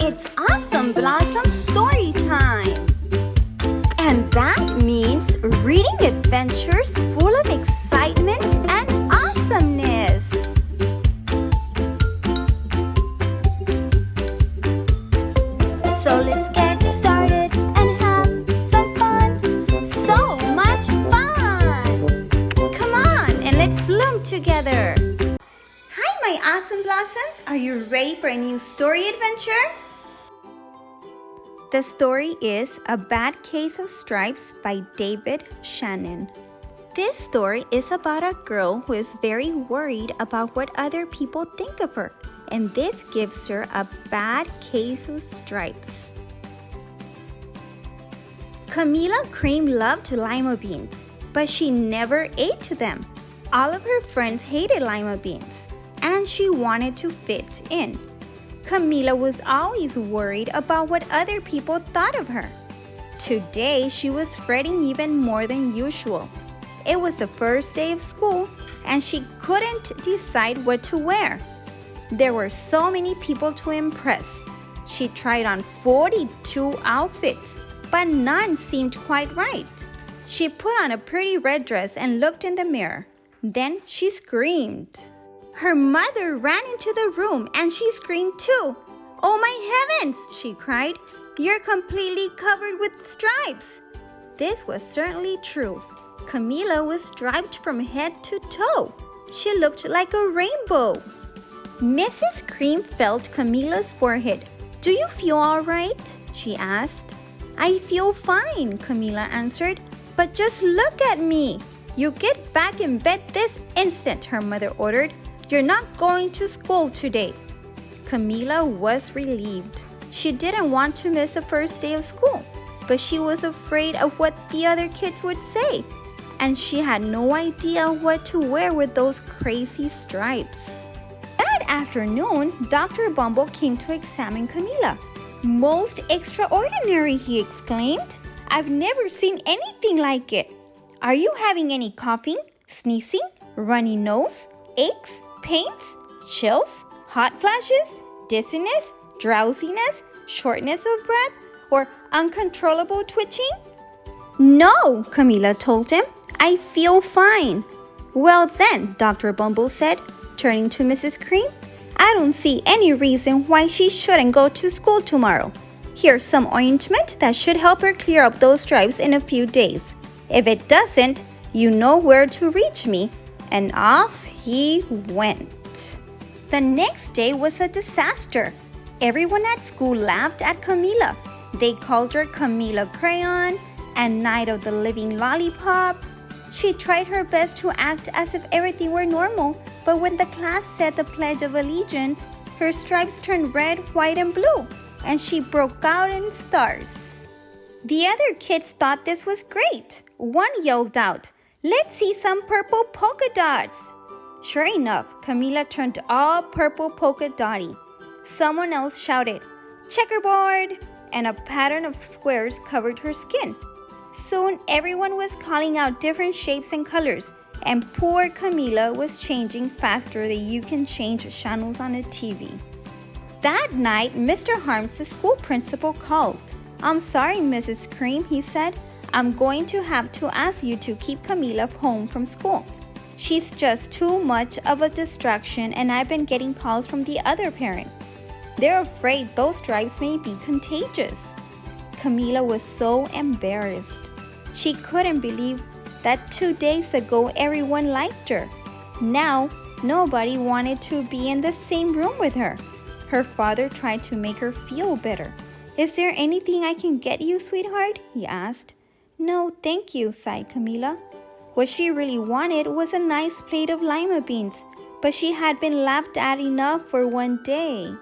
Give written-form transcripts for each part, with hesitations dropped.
It's Awesome Blossom story time! And that means reading adventures full of excitement and awesomeness. So let's get started and have some fun. So much fun! Come on and let's bloom together. Hi, my Awesome Blossoms! Are you ready for a new story adventure? The story is A Bad Case of Stripes by David Shannon. This story is about a girl who is very worried about what other people think of her, and this gives her a bad case of stripes. Camila Cream loved lima beans, but she never ate them. All of her friends hated lima beans, and she wanted to fit in. Camila was always worried about what other people thought of her. Today, she was fretting even more than usual. It was the first day of school, and she couldn't decide what to wear. There were so many people to impress. She tried on 42 outfits, but none seemed quite right. She put on a pretty red dress and looked in the mirror. Then she screamed. Her mother ran into the room and she screamed too. "Oh my heavens!" she cried. "You're completely covered with stripes." This was certainly true. Camila was striped from head to toe. She looked like a rainbow. Mrs. Cream felt Camila's forehead. "Do you feel all right?" she asked. "I feel fine," Camila answered. "But just look at me." "You get back in bed this instant," her mother ordered. "You're not going to school today." Camila was relieved. She didn't want to miss the first day of school, but she was afraid of what the other kids would say, and she had no idea what to wear with those crazy stripes. That afternoon, Dr. Bumble came to examine Camila. "Most extraordinary," he exclaimed. "I've never seen anything like it. Are you having any coughing, sneezing, runny nose, aches, pains, chills, hot flashes, dizziness, drowsiness, shortness of breath, or uncontrollable twitching?" "No," Camila told him. "I feel fine." "Well then," Dr. Bumble said, turning to Mrs. Cream, "I don't see any reason why she shouldn't go to school tomorrow. Here's some ointment that should help her clear up those stripes in a few days. If it doesn't, you know where to reach me." And off he went. The next day was a disaster. Everyone at school laughed at Camila. They called her Camila Crayon and Night of the Living Lollipop. She tried her best to act as if everything were normal, but when the class said the Pledge of Allegiance, her stripes turned red, white, and blue, and she broke out in stars. The other kids thought this was great. One yelled out, "Let's see some purple polka dots." Sure enough, Camila turned all purple polka dotty. Someone else shouted, "Checkerboard!" and a pattern of squares covered her skin. Soon, everyone was calling out different shapes and colors, and poor Camila was changing faster than you can change channels on a TV. That night, Mr. Harms, the school principal, called. "I'm sorry, Mrs. Cream," he said. "I'm going to have to ask you to keep Camila home from school. She's just too much of a distraction, and I've been getting calls from the other parents. They're afraid those stripes may be contagious." Camila was so embarrassed. She couldn't believe that 2 days ago everyone liked her. Now, nobody wanted to be in the same room with her. Her father tried to make her feel better. "Is there anything I can get you, sweetheart?" he asked. "No, thank you," sighed Camila. What she really wanted was a nice plate of lima beans, but she had been laughed at enough for one day.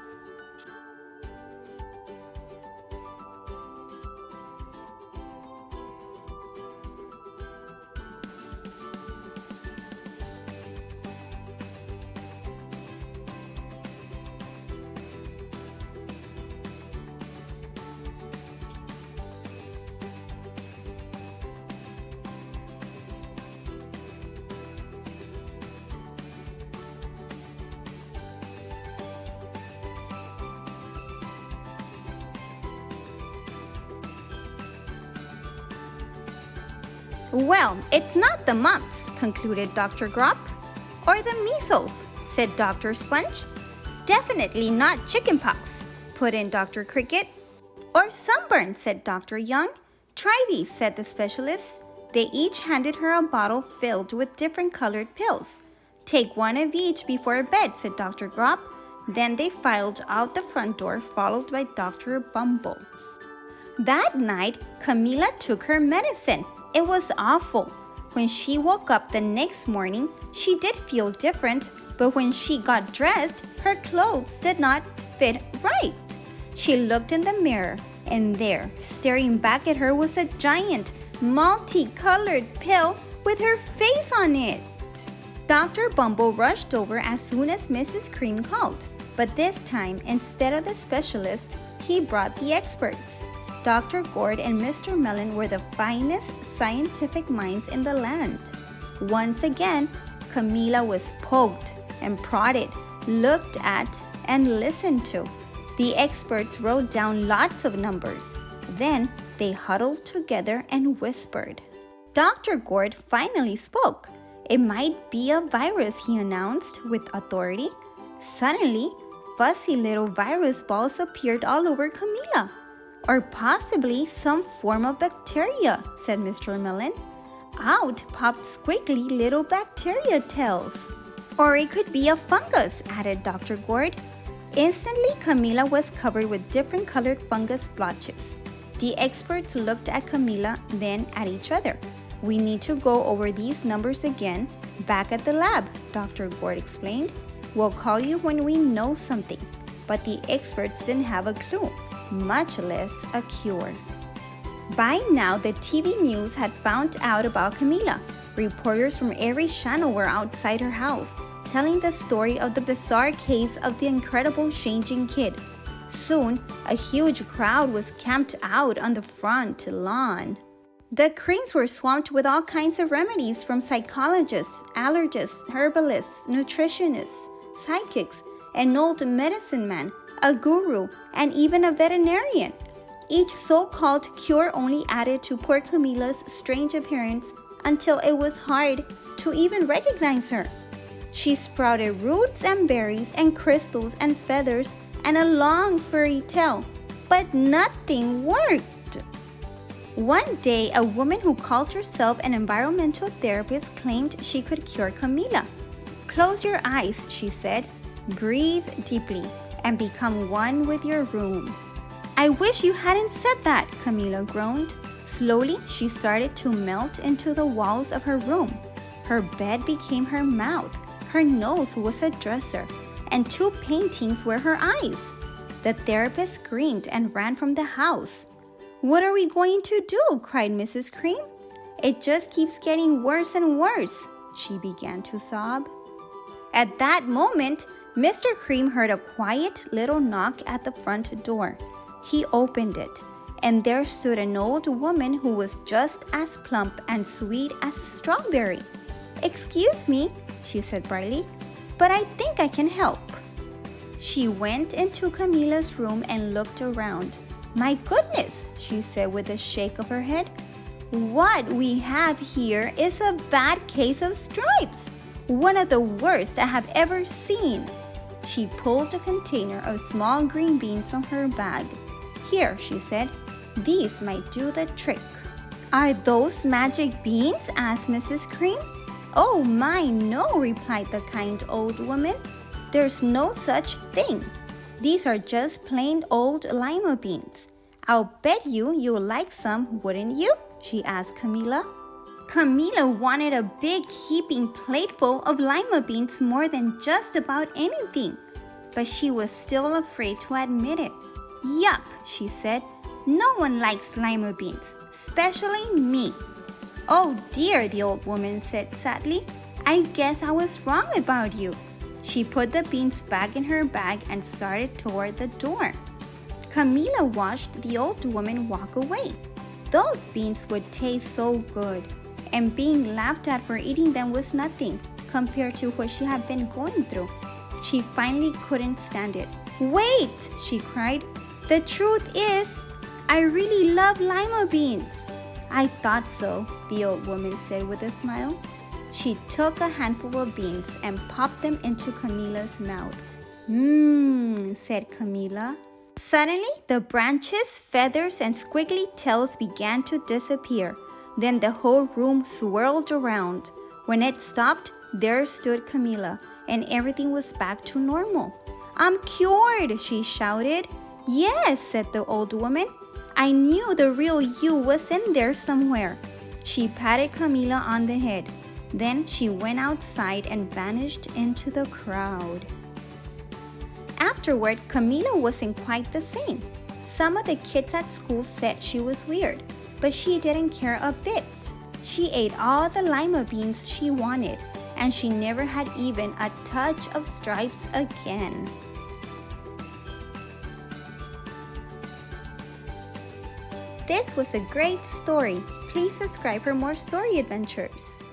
Well, it's not the mumps, concluded Dr. Grop. Or the measles, said Dr. Sponge. Definitely not chickenpox, put in Dr. Cricket. Or sunburn, said Dr. Young. Try these, said the specialist. They each handed her a bottle filled with different colored pills. Take one of each before bed, said Dr. Grop. Then they filed out the front door, followed by Dr. Bumble. That night, Camila took her medicine. It was awful. When she woke up the next morning, she did feel different, but when she got dressed, her clothes did not fit right. She looked in the mirror, and there, staring back at her, was a giant, multicolored pill with her face on it. Dr. Bumble rushed over as soon as Mrs. Cream called, but this time, instead of the specialist, he brought the experts. Dr. Gourd and Mr. Melon were the finest scientific minds in the land. Once again, Camila was poked and prodded, looked at, and listened to. The experts wrote down lots of numbers. Then they huddled together and whispered. Dr. Gourd finally spoke. It might be a virus, he announced with authority. Suddenly, fuzzy little virus balls appeared all over Camila. Or possibly some form of bacteria, said Mr. Melon. Out popped squiggly little bacteria tails. Or it could be a fungus, added Dr. Gourd. Instantly, Camila was covered with different colored fungus blotches. The experts looked at Camila, then at each other. We need to go over these numbers again, back at the lab, Dr. Gourd explained. We'll call you when we know something. But the experts didn't have a clue, much less a cure. By now, the TV news had found out about Camila. Reporters from every channel were outside her house, telling the story of the bizarre case of the incredible changing kid. Soon, a huge crowd was camped out on the front lawn. The creams were swamped with all kinds of remedies from psychologists, allergists, herbalists, nutritionists, psychics, an old medicine man, a guru, and even a veterinarian. Each so-called cure only added to poor Camila's strange appearance until it was hard to even recognize her. She sprouted roots and berries and crystals and feathers and a long furry tail, but nothing worked. One day, a woman who called herself an environmental therapist claimed she could cure Camila. Close your eyes, she said. Breathe deeply and become one with your room. I wish you hadn't said that, Camila groaned. Slowly, she started to melt into the walls of her room. Her bed became her mouth, her nose was a dresser, and 2 paintings were her eyes. The therapist screamed and ran from the house. What are we going to do? Cried Mrs. Cream. It just keeps getting worse and worse, she began to sob. At that moment, Mr. Cream heard a quiet little knock at the front door. He opened it, and there stood an old woman who was just as plump and sweet as a strawberry. Excuse me, she said brightly, but I think I can help. She went into Camila's room and looked around. My goodness, she said with a shake of her head. What we have here is a bad case of stripes, one of the worst I have ever seen. She pulled a container of small green beans from her bag. Here, she said, these might do the trick. Are those magic beans? Asked Mrs. Cream. Oh my, no, replied the kind old woman. There's no such thing. These are just plain old lima beans. I'll bet you'll like some, wouldn't you? She asked Camila. Camila wanted a big heaping plateful of lima beans more than just about anything, but she was still afraid to admit it. Yuck, she said. No one likes lima beans, especially me. Oh dear, the old woman said sadly. I guess I was wrong about you. She put the beans back in her bag and started toward the door. Camila watched the old woman walk away. Those beans would taste so good, and being laughed at for eating them was nothing compared to what she had been going through. She finally couldn't stand it. Wait, she cried. The truth is, I really love lima beans. I thought so, the old woman said with a smile. She took a handful of beans and popped them into Camila's mouth. Mmm, said Camila. Suddenly, the branches, feathers, and squiggly tails began to disappear. Then the whole room swirled around. When it stopped, there stood Camila, and everything was back to normal. I'm cured, she shouted. Yes, said the old woman. I knew the real you was in there somewhere. She patted Camila on the head. Then she went outside and vanished into the crowd. Afterward, Camila wasn't quite the same. Some of the kids at school said she was weird, but she didn't care a bit. She ate all the lima beans she wanted, and she never had even a touch of stripes again. This was a great story. Please subscribe for more story adventures.